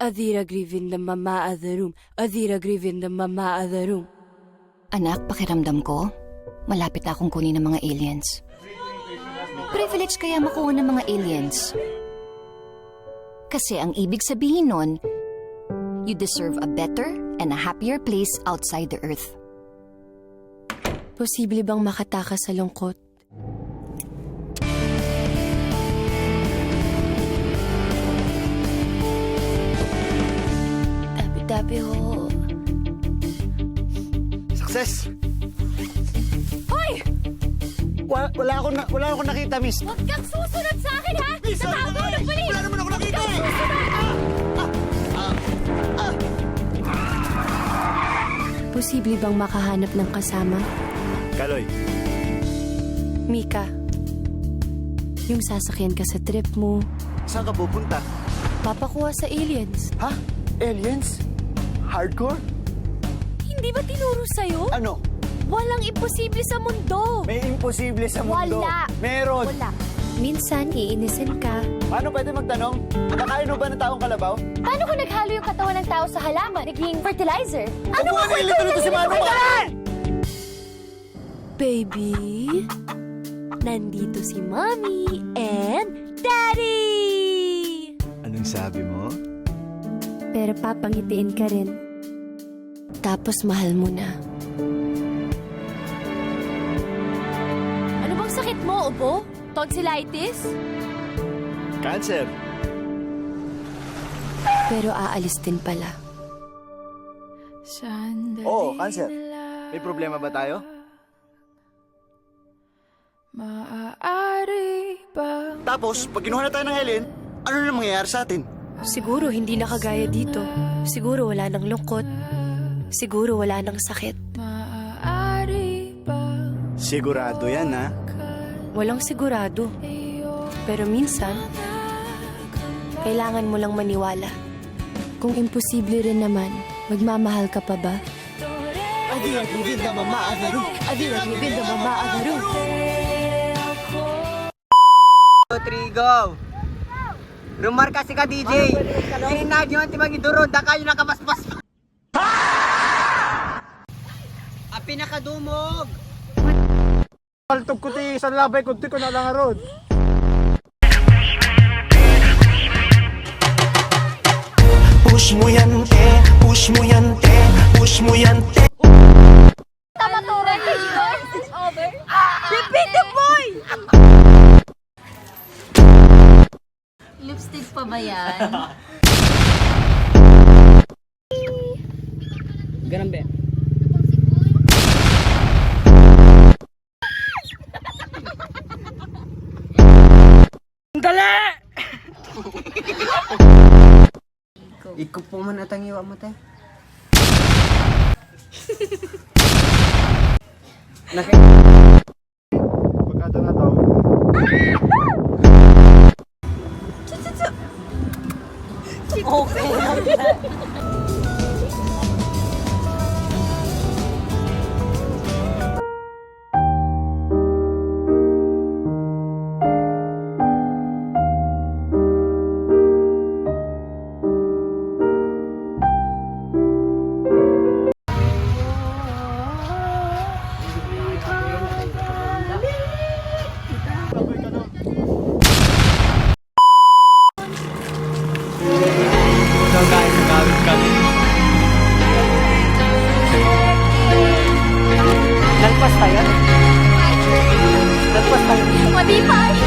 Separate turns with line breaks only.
Adira grivin the mama of the room. Adira grivin the mama of the room.
Anak, pakiramdam ko, malapit akong kunin ng mga aliens. Privilege kaya makuha ng mga aliens. Kasi ang ibig sabihin nun, you deserve a better and a happier place outside the earth.
Posible bang makatakas sa lungkot? Dabi-dabi ho.
Success!
Hoy!
Wala akong nakita, miss.
Huwag kang susunod sa akin, ha?
Miss,
Natawag ng pulis!
wala naman ako nakita eh!
Posible bang makahanap ng kasama?
Kaloy,
Mika, yung sasakyan ka sa trip mo,
saan ka pupunta?
papakuha sa aliens.
Ha? Aliens? Hardcore?
Hindi ba tinuro sa'yo?
Ano?
Walang imposible sa mundo.
May imposible sa mundo.
Wala.
Meron.
Wala. Minsan, iinisin ka.
Paano pwede magtanong? Nakakain mo ba ng taong kalabaw?
Paano kung naghalo yung katawan ng tao sa halaman? Naging fertilizer?
Ano ba nilito si Mano?
Baby, nandito si Mommy and Daddy!
Anong sabi mo?
Pero papangitiin ka rin. Tapos mahal mo na.
Ano bang sakit mo, Ubo? Tonsillitis?
Cancer.
Pero aalis din pala.
Oo, cancer. May problema ba tayo?
Maaari ba?
Tapos, pag kinuha na tayo ng alien, ano na mangyayari sa atin?
Siguro hindi na kagaya dito. Siguro wala nang lungkot. Siguro wala nang sakit.
Maaari ba?
Sigurado yan, ha?
Walang sigurado. Pero minsan, kailangan mo lang maniwala. Kung imposible rin naman, magmamahal ka pa ba? Adira grivin the mama of the room. Adira grivin the mama of the room.
Trigo. Rumar kasi ka DJ. Sinag nyo ang timang iduro. Da kayo nakapaspas. Ang pinakadumog.
Paltog ko ti sa labay ko ti ko na lang arod.
Push mo yan, te. Push mo yan, te. Push mo yan, te.
Tama to, It's over.
Repeat the boy!
Lipstick pa ba yan?
Ganun be. Dali! Ikaw po man atang iwa mo tayo.
Pagkata na daw.
Okay.
Nagpas tayo? Nagpas tayo?
Mabipay!